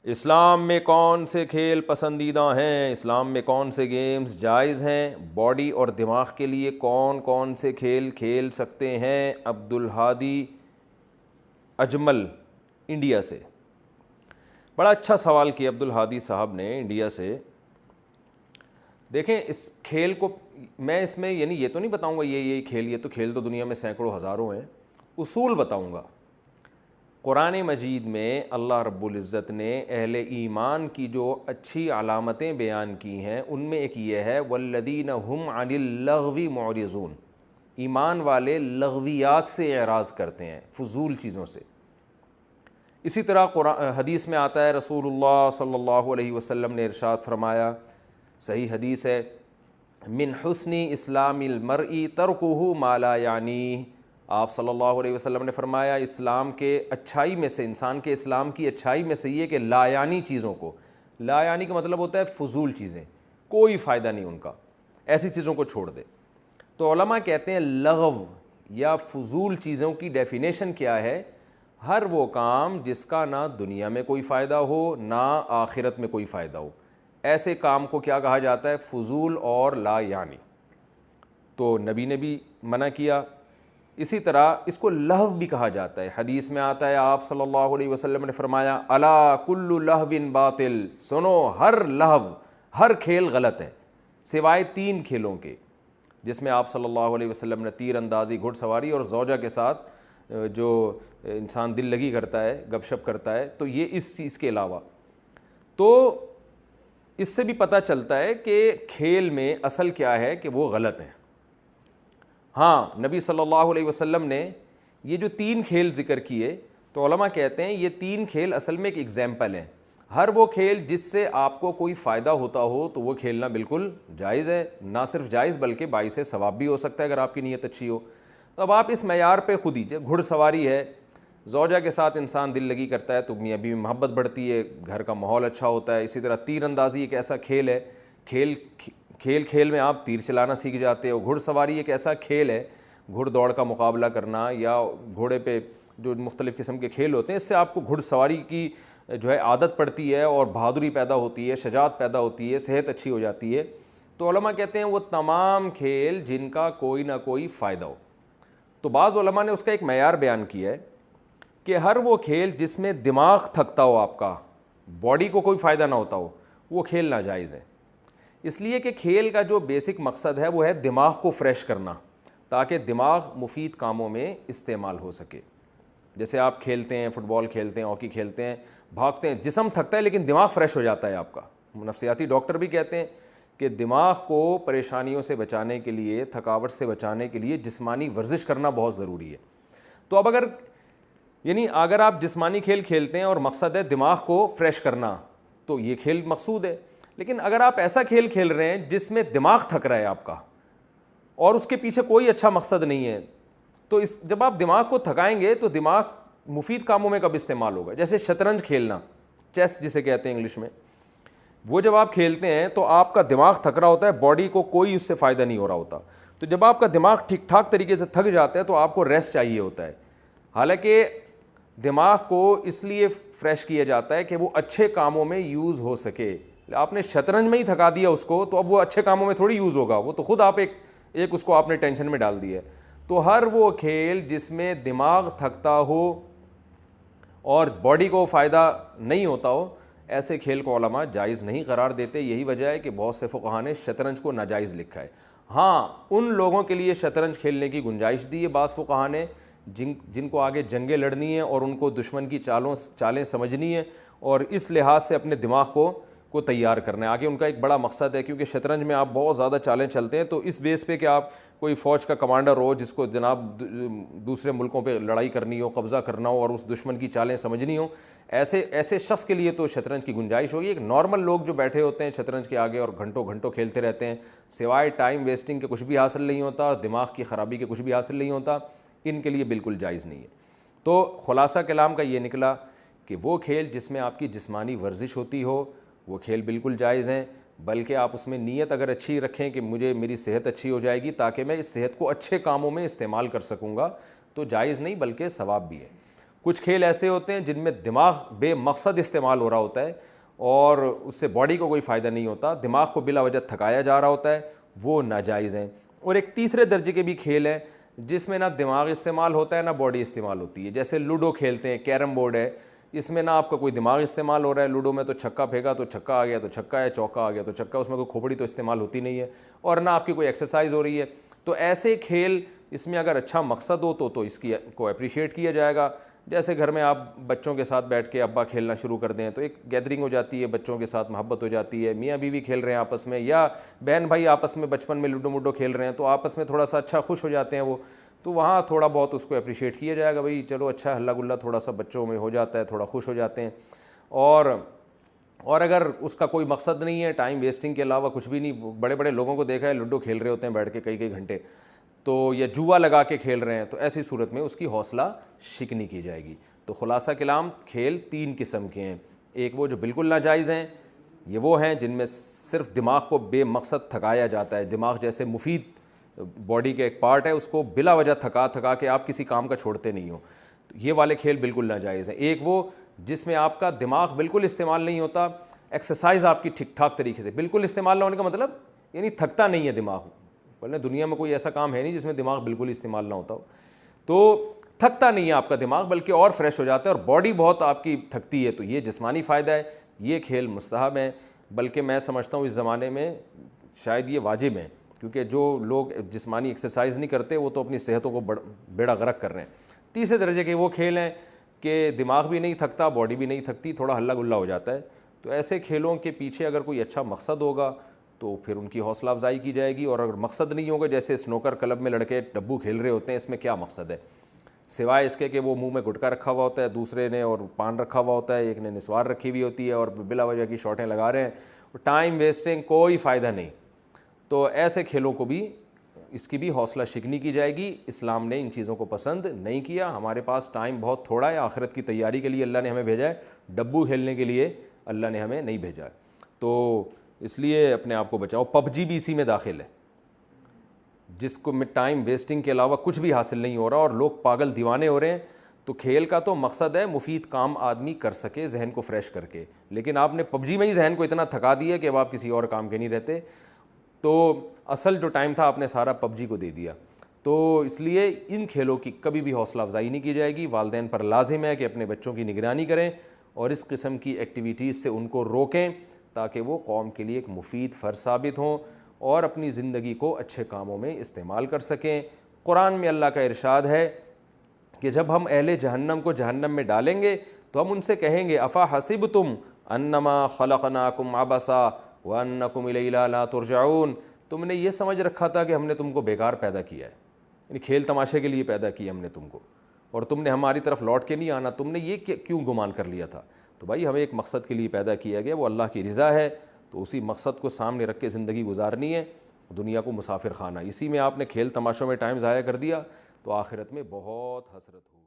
اسلام میں کون سے کھیل پسندیدہ ہیں؟ اسلام میں کون سے گیمز جائز ہیں؟ باڈی اور دماغ کے لیے کون کون سے کھیل کھیل سکتے ہیں؟ عبدالہادی اجمل انڈیا سے بڑا اچھا سوال کیا عبدالہادی صاحب نے انڈیا سے. دیکھیں اس کھیل کو میں اس میں یعنی یہ تو نہیں بتاؤں گا یہ کھیل، یہ تو کھیل تو دنیا میں سینکڑوں ہزاروں ہیں. اصول بتاؤں گا. قرآن مجید میں اللہ رب العزت نے اہل ایمان کی جو اچھی علامتیں بیان کی ہیں ان میں ایک یہ ہے والذین هم عن اللغو معرضون. ایمان والے لغویات سے اعراض کرتے ہیں، فضول چیزوں سے. اسی طرح حدیث میں آتا ہے رسول اللہ صلی اللہ علیہ وسلم نے ارشاد فرمایا، صحیح حدیث ہے، من حسن اسلام المرء ترکہ ما لا یعنیہ. آپ صلی اللہ علیہ وسلم نے فرمایا اسلام کے اچھائی میں سے، انسان کے اسلام کی اچھائی میں سے یہ کہ لا یعنی چیزوں کو، لا یعنی کا مطلب ہوتا ہے فضول چیزیں، کوئی فائدہ نہیں ان کا، ایسی چیزوں کو چھوڑ دے. تو علماء کہتے ہیں لغو یا فضول چیزوں کی ڈیفینیشن کیا ہے؟ ہر وہ کام جس کا نہ دنیا میں کوئی فائدہ ہو نہ آخرت میں کوئی فائدہ ہو، ایسے کام کو کیا کہا جاتا ہے؟ فضول اور لا یعنی. تو نبی نے بھی منع کیا. اسی طرح اس کو لہو بھی کہا جاتا ہے. حدیث میں آتا ہے آپ صلی اللہ علیہ وسلم نے فرمایا الا کل لہو باطل، سنو ہر لہو، ہر کھیل غلط ہے سوائے 3 کھیلوں کے، جس میں آپ صلی اللہ علیہ وسلم نے تیر اندازی، گھڑ سواری اور زوجہ کے ساتھ جو انسان دل لگی کرتا ہے، گپ شپ کرتا ہے، تو یہ اس چیز کے علاوہ. تو اس سے بھی پتہ چلتا ہے کہ کھیل میں اصل کیا ہے کہ وہ غلط ہیں. ہاں نبی صلی اللہ علیہ وسلم نے یہ جو 3 کھیل ذکر کیے تو علماء کہتے ہیں یہ 3 کھیل اصل میں ایک ایگزامپل ہیں. ہر وہ کھیل جس سے آپ کو کوئی فائدہ ہوتا ہو تو وہ کھیلنا بالکل جائز ہے، نہ صرف جائز بلکہ باعث ثواب بھی ہو سکتا ہے اگر آپ کی نیت اچھی ہو. اب آپ اس معیار پہ خود ہی، گھڑ سواری ہے، زوجہ کے ساتھ انسان دل لگی کرتا ہے تو میاں بیوی میں محبت بڑھتی ہے، گھر کا ماحول اچھا ہوتا ہے. اسی طرح تیر اندازی ایک ایسا کھیل ہے، کھیل میں آپ تیر چلانا سیکھ جاتے ہو. گھڑ سواری ایک ایسا کھیل ہے، گھڑ دوڑ کا مقابلہ کرنا یا گھوڑے پہ جو مختلف قسم کے کھیل ہوتے ہیں، اس سے آپ کو گھڑ سواری کی جو ہے عادت پڑتی ہے اور بہادری پیدا ہوتی ہے، شجاعت پیدا ہوتی ہے، صحت اچھی ہو جاتی ہے. تو علماء کہتے ہیں وہ تمام کھیل جن کا کوئی نہ کوئی فائدہ ہو. تو بعض علماء نے اس کا ایک معیار بیان کیا ہے کہ ہر وہ کھیل جس میں دماغ تھکتا ہو، آپ کا باڈی کو کوئی فائدہ نہ ہوتا ہو، وہ کھیل ناجائز ہے. اس لیے کہ کھیل کا جو بیسک مقصد ہے وہ ہے دماغ کو فریش کرنا تاکہ دماغ مفید کاموں میں استعمال ہو سکے. جیسے آپ کھیلتے ہیں، فٹ بال کھیلتے ہیں، ہاکی کھیلتے ہیں، بھاگتے ہیں، جسم تھکتا ہے لیکن دماغ فریش ہو جاتا ہے آپ کا. نفسیاتی ڈاکٹر بھی کہتے ہیں کہ دماغ کو پریشانیوں سے بچانے کے لیے، تھکاوٹ سے بچانے کے لیے جسمانی ورزش کرنا بہت ضروری ہے. تو اب اگر آپ جسمانی کھیل کھیلتے ہیں اور مقصد ہے دماغ کو فریش کرنا تو یہ کھیل مقصود ہے. لیکن اگر آپ ایسا کھیل کھیل رہے ہیں جس میں دماغ تھک رہا ہے آپ کا اور اس کے پیچھے کوئی اچھا مقصد نہیں ہے، تو جب آپ دماغ کو تھکائیں گے تو دماغ مفید کاموں میں کب استعمال ہوگا؟ جیسے شطرنج کھیلنا، چیس جسے کہتے ہیں انگلش میں، وہ جب آپ کھیلتے ہیں تو آپ کا دماغ تھک رہا ہوتا ہے، باڈی کو کوئی اس سے فائدہ نہیں ہو رہا ہوتا. تو جب آپ کا دماغ ٹھیک ٹھاک طریقے سے تھک جاتا ہے تو آپ کو ریسٹ چاہیے ہوتا ہے. حالانکہ دماغ کو اس لیے فریش کیا جاتا ہے کہ وہ اچھے کاموں میں یوز ہو سکے. آپ نے شطرنج میں ہی تھکا دیا اس کو تو اب وہ اچھے کاموں میں تھوڑی یوز ہوگا، وہ تو خود آپ ایک اس کو آپ نے ٹینشن میں ڈال دیا ہے. تو ہر وہ کھیل جس میں دماغ تھکتا ہو اور باڈی کو فائدہ نہیں ہوتا ہو، ایسے کھیل کو علماء جائز نہیں قرار دیتے. یہی وجہ ہے کہ بہت سے فقہاء نے شطرنج کو ناجائز لکھا ہے. ہاں ان لوگوں کے لیے شطرنج کھیلنے کی گنجائش دی ہے بعض فقہاء نے جن کو آگے جنگیں لڑنی ہیں اور ان کو دشمن کی چالیں سمجھنی ہیں اور اس لحاظ سے اپنے دماغ کو کو تیار کرنا ہے، آگے ان کا ایک بڑا مقصد ہے، کیونکہ شطرنج میں آپ بہت زیادہ چالیں چلتے ہیں، تو اس بیس پہ کہ آپ کوئی فوج کا کمانڈر ہو جس کو جناب دوسرے ملکوں پہ لڑائی کرنی ہو، قبضہ کرنا ہو اور اس دشمن کی چالیں سمجھنی ہو، ایسے شخص کے لیے تو شطرنج کی گنجائش ہوگی۔ ایک نارمل لوگ جو بیٹھے ہوتے ہیں شطرنج کے آگے اور گھنٹوں گھنٹوں کھیلتے رہتے ہیں، سوائے ٹائم ویسٹنگ کے کچھ بھی حاصل نہیں ہوتا، دماغ کی خرابی کے کچھ بھی حاصل نہیں ہوتا، ان کے لیے بالکل جائز نہیں ہے۔ تو خلاصہ کلام کا یہ نکلا کہ وہ کھیل جس میں آپ کی جسمانی ورزش ہوتی ہو وہ کھیل بالکل جائز ہیں، بلکہ آپ اس میں نیت اگر اچھی رکھیں کہ میری صحت اچھی ہو جائے گی تاکہ میں اس صحت کو اچھے کاموں میں استعمال کر سکوں گا، تو جائز نہیں بلکہ ثواب بھی ہے۔ کچھ کھیل ایسے ہوتے ہیں جن میں دماغ بے مقصد استعمال ہو رہا ہوتا ہے اور اس سے باڈی کو کوئی فائدہ نہیں ہوتا، دماغ کو بلا وجہ تھکایا جا رہا ہوتا ہے، وہ ناجائز ہیں۔ اور ایک تیسرے درجے کے بھی کھیل ہیں جس میں نہ دماغ استعمال ہوتا ہے نہ باڈی استعمال ہوتی ہے، جیسے لوڈو کھیلتے ہیں، کیرم بورڈ ہے، اس میں نہ آپ کا کوئی دماغ استعمال ہو رہا ہے، لوڈو میں تو چھکا پھینکا تو چھکا آ گیا تو چھکا ہے، چوکا آ گیا تو چھکا، اس میں کوئی کھوپڑی تو استعمال ہوتی نہیں ہے، اور نہ آپ کی کوئی ایکسرسائز ہو رہی ہے۔ تو ایسے کھیل اس میں اگر اچھا مقصد ہو تو اس کی کو اپریشیٹ کیا جائے گا۔ جیسے گھر میں آپ بچوں کے ساتھ بیٹھ کے ابا کھیلنا شروع کر دیں تو ایک گیدرنگ ہو جاتی ہے، بچوں کے ساتھ محبت ہو جاتی ہے، میاں بیوی کھیل رہے ہیں آپس میں، یا بہن بھائی آپس میں بچپن میں لوڈو موڈو کھیل رہے ہیں تو آپس میں تھوڑا سا اچھا خوش ہو جاتے ہیں وہ، تو وہاں تھوڑا بہت اس کو اپریشیٹ کیا جائے گا، بھائی چلو اچھا ہلا گلا تھوڑا سا بچوں میں ہو جاتا ہے، تھوڑا خوش ہو جاتے ہیں۔ اور اگر اس کا کوئی مقصد نہیں ہے، ٹائم ویسٹنگ کے علاوہ کچھ بھی نہیں، بڑے بڑے لوگوں کو دیکھا ہے لوڈو کھیل رہے ہوتے ہیں بیٹھ کے کئی گھنٹے، تو یا جوا لگا کے کھیل رہے ہیں، تو ایسی صورت میں اس کی حوصلہ شکنی کی جائے گی۔ تو خلاصہ کلام کھیل 3 قسم کے ہیں، ایک وہ جو بالکل ناجائز ہیں، یہ وہ ہیں جن میں صرف دماغ کو بے مقصد تھکایا جاتا ہے، دماغ جیسے مفید باڈی کا ایک پارٹ ہے، اس کو بلا وجہ تھکا کے آپ کسی کام کا چھوڑتے نہیں ہو، تو یہ والے کھیل بالکل ناجائز ہیں۔ ایک وہ جس میں آپ کا دماغ بالکل استعمال نہیں ہوتا، ایکسرسائز آپ کی ٹھیک ٹھاک طریقے سے، بالکل استعمال نہ ہونے کا مطلب یعنی تھکتا نہیں ہے دماغ، بولے دنیا میں کوئی ایسا کام ہے نہیں جس میں دماغ بالکل استعمال نہ ہوتا ہو، تو تھکتا نہیں ہے آپ کا دماغ بلکہ اور فریش ہو جاتا ہے، اور باڈی بہت آپ کی تھکتی ہے، تو یہ جسمانی فائدہ ہے، یہ کھیل مستحب ہیں، بلکہ میں سمجھتا ہوں اس زمانے میں شاید یہ واجب ہیں، کیونکہ جو لوگ جسمانی ایکسرسائز نہیں کرتے وہ تو اپنی صحتوں کو بیڑا غرق کر رہے ہیں۔ تیسرے درجے کے وہ کھیل ہیں کہ دماغ بھی نہیں تھکتا، باڈی بھی نہیں تھکتی، تھوڑا ہلا گلا ہو جاتا ہے، تو ایسے کھیلوں کے پیچھے اگر کوئی اچھا مقصد ہوگا تو پھر ان کی حوصلہ افزائی کی جائے گی، اور اگر مقصد نہیں ہوگا، جیسے سنوکر کلب میں لڑکے ڈبو کھیل رہے ہوتے ہیں، اس میں کیا مقصد ہے سوائے اس کے کہ وہ منہ میں گٹکا رکھا ہوا ہوتا ہے، دوسرے نے اور پان رکھا ہوا ہوتا ہے، ایک نے نسوار رکھی ہوئی ہوتی ہے اور بلا وجہ کی شاٹیں لگا رہے ہیں، ٹائم ویسٹنگ، کوئی فائدہ نہیں۔ تو ایسے کھیلوں کو بھی اس کی بھی حوصلہ شکنی کی جائے گی، اسلام نے ان چیزوں کو پسند نہیں کیا۔ ہمارے پاس ٹائم بہت تھوڑا ہے، آخرت کی تیاری کے لیے اللہ نے ہمیں بھیجا ہے، ڈبو کھیلنے کے لیے اللہ نے ہمیں نہیں بھیجا ہے، تو اس لیے اپنے آپ کو بچاؤ۔ پب جی بھی اسی میں داخل ہے، جس کو میں ٹائم ویسٹنگ کے علاوہ کچھ بھی حاصل نہیں ہو رہا اور لوگ پاگل دیوانے ہو رہے ہیں، تو کھیل کا تو مقصد ہے مفید کام آدمی کر سکے ذہن کو فریش کر کے، لیکن آپ نے پب جی میں ہی ذہن کو اتنا تھکا دیا کہ اب آپ کسی اور کام کے نہیں رہتے، تو اصل جو ٹائم تھا آپ نے سارا پب جی کو دے دیا۔ تو اس لیے ان کھیلوں کی کبھی بھی حوصلہ افزائی نہیں کی جائے گی، والدین پر لازم ہے کہ اپنے بچوں کی نگرانی کریں اور اس قسم کی ایکٹیویٹیز سے ان کو روکیں تاکہ وہ قوم کے لیے ایک مفید فرد ثابت ہوں اور اپنی زندگی کو اچھے کاموں میں استعمال کر سکیں۔ قرآن میں اللہ کا ارشاد ہے کہ جب ہم اہل جہنم کو جہنم میں ڈالیں گے تو ہم ان سے کہیں گے افا حسبتم انما خلقناکم عبثا وانکم الینا لا ترجعون، تم نے یہ سمجھ رکھا تھا کہ ہم نے تم کو بیکار پیدا کیا ہے، یعنی کھیل تماشے کے لیے پیدا کیا ہم نے تم کو، اور تم نے ہماری طرف لوٹ کے نہیں آنا، تم نے یہ کیوں گمان کر لیا تھا؟ تو بھائی ہمیں ایک مقصد کے لیے پیدا کیا گیا، وہ اللہ کی رضا ہے، تو اسی مقصد کو سامنے رکھ کے زندگی گزارنی ہے، دنیا کو مسافر خانہ، اسی میں آپ نے کھیل تماشوں میں ٹائم ضائع کر دیا تو آخرت میں بہت حسرت ہو۔